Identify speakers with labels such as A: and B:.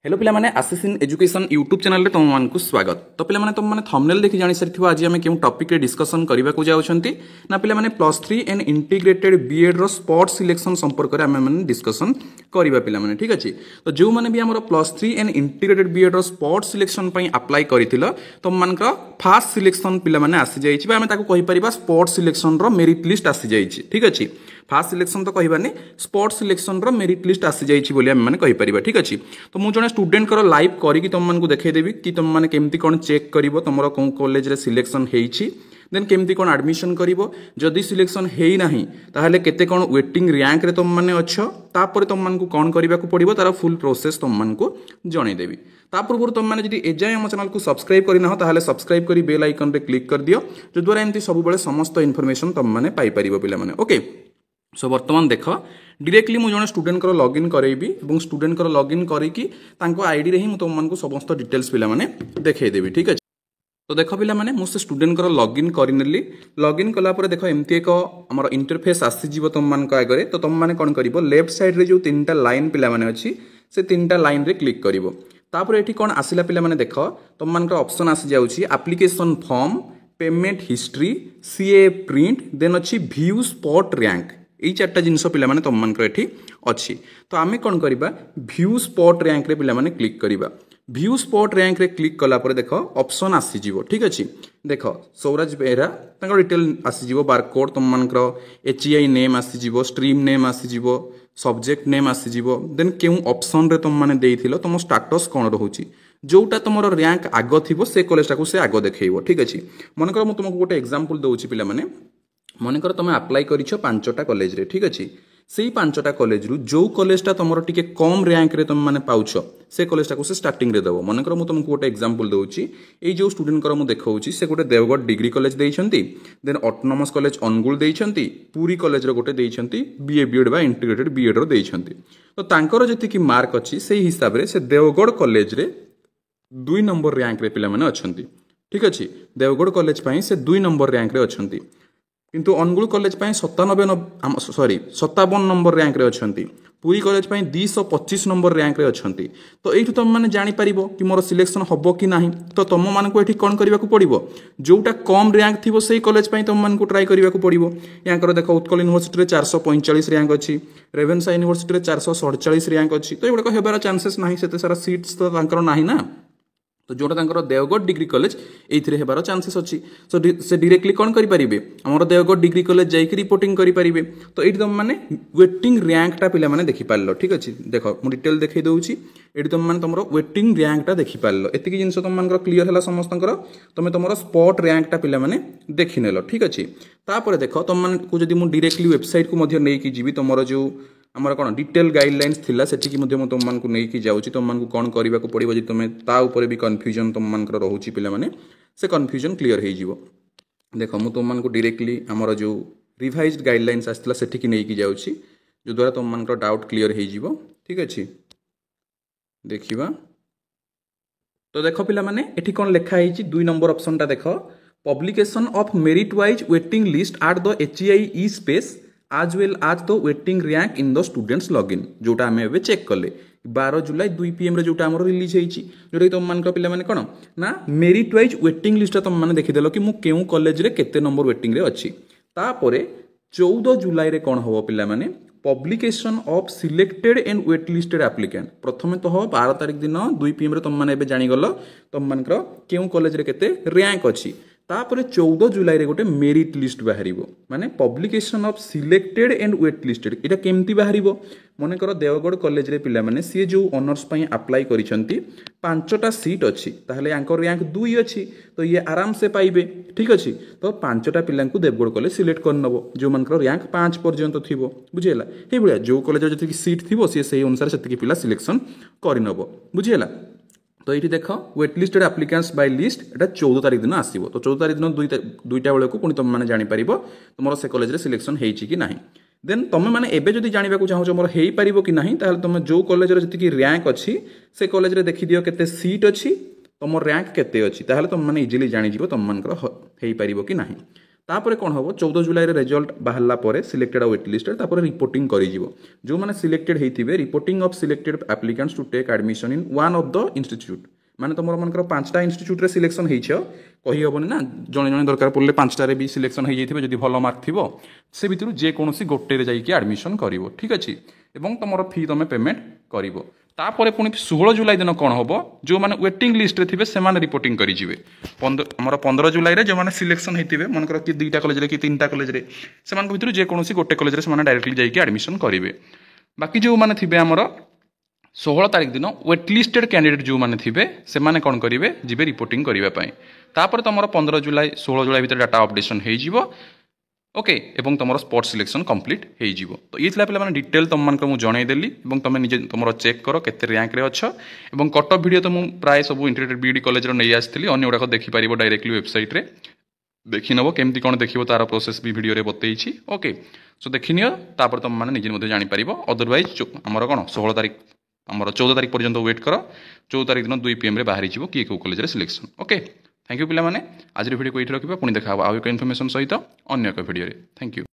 A: Hello पिलामाने आसिसिन education YouTube channel रे तुमको स्वागत। तो पिलामाने तुमने थंबनेल देखि जानि सारिथिबो आज आमे केउ टॉपिक रे डिस्कशन करबा को जाउछंती ना पिलामाने +3 एंड इंटीग्रेटेड बीएड रो स्पोर्ट सिलेक्शन संपर्क रे आमे माने डिस्कशन करबा पिलामाने ठीक अछि। तो जो माने भी हमर +3 एंड इंटीग्रेटेड बीएड रो स्पोर्ट सिलेक्शन पई अप्लाई करिथिलो तो मानकर फास्ट सिलेक्शन पिलामाने आसी जाइछि बा आमे ताको कहि परिबा स्पोर्ट सिलेक्शन रो मेरिट लिस्ट आसी जाइछि ठीक अछि। फास्ट सिलेक्शन तो कहबानी स्पोर्ट सिलेक्शन रो मेरिट लिस्ट आसी जाइछि बोली आमे माने कहि परिबा ठीक अछि। तो मु जने स्टूडेंट करो लाइव करी तुम मानक देखै देबी कि तुम माने केमती कोन चेक करिवो तमरो कोन कॉलेज रे सिलेक्शन हेइछि देन केमती कोन एडमिशन करिवो जदी सिलेक्शन हेइ नाही ताहले केते कोन वेटिंग रैंक रे तुम माने अछो तापर तुम मानकु कोन करिबा को पड़िवो तार फुल प्रोसेस तुम मानकु जणै देबी। ता पूर्व तुम माने जदी एजाय हम चैनल को सब्सक्राइब करि न हो ताहले सब्सक्राइब करी बेल आइकन रे क्लिक कर दियो जो द्वारा एमती सब बेले समस्त इन्फॉर्मेशन तुम माने पाई परिवो पिला माने ओके। सो वर्तमान देख डायरेक्टली मुझे स्टूडेंट को लॉगिन करेबी और स्टूडेंट को लॉगिन करके आईडी रे ही तुमको समस्त डिटेल्स पिला माने देखैदेवी ठीक अच्छे। तो देख पिला माने मुझे स्टूडेंट को लॉगिन करनेली लॉगिन कला पर देख एमती एक आमर इंटरफेस आसीजिवो तुम मान आगे। तो तुम मैंने कौन कर लेफ्ट साइड रे जो तीनटा लाइन पिला माने अच्छी से तीनटा लाइन रे क्लिक करिवो तापर एठी कौन आसिला पिला माने देख तुम मान ऑप्शन आसी जाउची एप्लिकेशन फॉर्म पेमेंट हिस्ट्री सीए प्रिंट देन अच्छी व्यू स्पॉट रैंक यही चार्टा जिनस पे तुम मान अच्छी। तो आम कौन करवा व्यू स्पॉट रैंक रे पिला माने क्लिक करवा व्यू स्पॉट रैंक रे क्लिक कला पर देख ऑप्शन आसीजिवो ठीक अच्छे। देख सौराज बेहरा डिटेल आसीजिवो बारकोड तुम मान एचईआई नेम आसीजिवो स्ट्रीम नेम आसीजिवो सब्जेक्ट नेम आसीजिवो देन केउ ऑप्शन रे तुम माने देइथिलो तुम स्टेटस कौन रोची जोटा तुम रैंक आग थी से कॉलेज टाक से आग देखो ठीक अच्छे। मनकर मुझे तुमको गोटे एग्जांपल दउची पिला माने मनकर तुम अप्लाई करिछो 5टा कॉलेज रे ठीक अच्छे से 5टा कॉलेज रु जो कॉलेजटा तुम टिके कम रैंक रे तुम माने पाउछ से कॉलेज टाक से स्टार्टिंग रे दबो। मनकर मु तुमको गोटे एग्जांपल दउची ए जो स्टूडेंट कर मु देखाउची से गोटे देवगढ़ डिग्री कॉलेज देइछंती देन ऑटोनोमस कॉलेज अनुगुल देइछंती पूरी कॉलेज रे गोटे देइछंती बीए बीएड बा इंटीग्रेटेड बीएड रो देइछंती। तो तांकर जति की मार्क अछि से हिसाब रे से देवगढ़ कॉलेज रे 2 नंबर रैंक रे पिला माने अछंती ठीक अछि। देवगढ़ कॉलेज पई से 2 नंबर रैंक रे अछंती किंतु अनुगुल कॉलेज 57 नंबर रैंक रे अछंती पूरी कॉलेज 225 नंबर रैंक रे अछंती। तो एठु तुम माने जानि परिबो कि मोर सिलेक्शन हबो कि नाही। तो तुम मानकु एठी कोन करबा को पड़िबो जोटा कम रैंक थिबो सेही कॉलेज पई तुम मानकु ट्राई करबा को पड़िबो। यांकर देखो उत्कल यूनिवर्सिटी रे 445 रैंक अछि रेवेन्सा यूनिवर्सिटी रे 447 रैंक अछि। तो एगुडा हेबार चांसेस नाही सेते सारा सीट्स तो तांकर नाही ना। तो जोटा तांकर देवगढ़ डिग्री कॉलेज एथिरे हेबार चांसेस अछि। सो से डायरेक्टली कोन करि परिबे हमर देवगढ़ डिग्री कॉलेज जाई कि रिपोर्टिंग करि परिबे। तो एठी तुम माने वेटिंग रैंक टा पिला माने देखि पारलो ठीक अछि। देखो मु डिटेल देखै दउची एठी तुम माने तमरो वेटिंग रैंक टा देखि पारलो एतिकी जिंस तुम मानकर क्लियर हला समस्तंकर तुमे तमरो स्पॉट रैंक टा पिला माने देखि नेलो ठीक अछि। तापर देखो तुम मान को जदी मु डायरेक्टली वेबसाइट को मध्य नै कि जीवी तमरो जो आमर कौन डिटेल गाइडलाइंस थिला सेठी कि तुम मान को नहीं जाऊँगी तुम मान को कौन करने को पड़ो जी तुम ता ऊपर भी कन्फ्यूजन तुम मान रोचे पे से कन्फ्यूजन क्लीयर हो देख मु तुम मान को डायरेक्टली आमर जो रिवाइज्ड गाइडलाइंस आसाला सेठी नहीं जाऊँगी जो द्वारा तुम मान डाउट क्लीयर हो ठीक अच्छे। देखा तो देख पिला माने एठी कौन लिखाई 2 नंबर ऑप्शन टा देख publication of merit wise waiting list at the HEI space आज वेल आज the waiting rank in the students login जोटा आम ए चेक कले 12 जुलाई 2 PM रे जोटा हमर रिलीज होईची जोटा तुम मान पिला माने कोन ना मेरिट वाइज वेटिंग लिस्ट तुम माने देखिदेलो कि मु केउ कॉलेज रे केते नंबर वेटिंग रे अछि। तापरे 14 जुलाई रे कोन होबो पिला माने publication of selected and wait listed applicant प्रथमे तो हो 12 तारिख दिन 2 PM रे तुम माने एबे जानि गलो तुम मानकर केउ कॉलेज रे केते रैंक अछि। तापर 14 जुलाई रे गोटे मेरिट लिस्ट बाहरिबो माने publication of selected and wait listed एटा केमती बाहरिबो मने कर देवगढ़ कॉलेज रे पिला माने सी जो ऑनर्स पई अप्लाई करिसंती 5टा सीट अछि ताहले यांकर रैंक 2 अछि तो ये आराम से पाइबे ठीक अछि। तो 5टा पिला को देवगढ़ कॉलेज सिलेक्ट कर नबो जो मानकर रैंक 5 पर्यंत थिबो बुझियला हे बळिया जो कॉलेज जति सीट थिबो से सही अनुसार सेति पिला सिलेक्शन करि नबो बुझियला। तो ये देख wait listed applicants by list एटा 14 तारिख दिन आसीबो। तो 14 तारिख दिन 2टा बेले को पुनी तुम माने जानि परिबो तुमरो से कॉलेज रे सिलेक्शन हेइची कि नाही। देन तुम माने एबे जदी जानिबा को चाहो मोर हेइ परिबो कि नाही ताहले तुम जो कॉलेज रे जति की रैंक अछि से कॉलेज रे देखि दियो केते सीट अछि तुम रैंक केते अछि ताहले तुम माने इजीली जानि जिवो तुम मानकर हेइ परिबो कि नाही। तापर कौन हम 14 जुलाई रिजल्ट बाहरला पर सिलेक्टेड वेट लिस्ट तापर रिपोर्टिंग कर जो मैंने सिलेक्टेड होते reporting of selected applicants to take admission in one of the institute माने तुम मनकर 5टा इंस्टीट्यूट रे सिलेक्शन कही हेनी ना जड़े जड़े दरकार पड़े 5टारे भी सिलेक्शन हो जाइए जब भल मार्क थी से भितर जेकोसी गोटे जाइए एडमिशन कर ठीक अच्छे और तुम फी तुम पेमेंट कर तापर पुणी 16 जुलाई दिन कौन हम जो मैंने वेटिंग लिस्ट थे से रिपोर्टिंग करेंगे आमर 15 जुलाई जो मैंने सिलेक्शन होते मनकर कि 2टा कॉलेज कि 3टा कॉलेज से भर जेकोसी गोटे कॉलेज से डायरेक्टली जाइए एडमिशन करेंगे बाकी जो मैंने थे आमर 16 तारीख दिन वेटलिस्टेड कैंडिडेट जो मैंने थे से कौन करेंगे जी रिपोर्टिंग करने तापर तुम 15 जुलाई 16 जुलाई भर डाटा अपडेशन हो ओके एवं तुम स्पोर्ट सिलेक्शन कंप्लीट हो तो ये पे मैंने डिटेल तुमको जनईदेली तुम निजे तुम चेक कर केते रैंक रे अच्छ एवं कटअप वीडियो तो मुझे प्राय सब इंटीग्रेटेड बीडी कॉलेज नहीं आसती अन्य गुड़ाक देखिपार डायरेक्टली वेबसाइट रे देखी नब केमती कौन देख तार प्रोसेस भी वीडियो बतई ओके सो देखी नियो तापर तुम मैंने निजे जापर अदरवाइज आमर कौन 16 तारीख आमर 14 तारीख पर्यंत वेट कर 14 तारीख दिन 2 PM बाहरी किए कौ college selection okay thank you पे आज वीडियो को ये रखा पुणी देखा आउ एक इनफर्मेशन सहित अन्य एक वीडियो थैंक यू।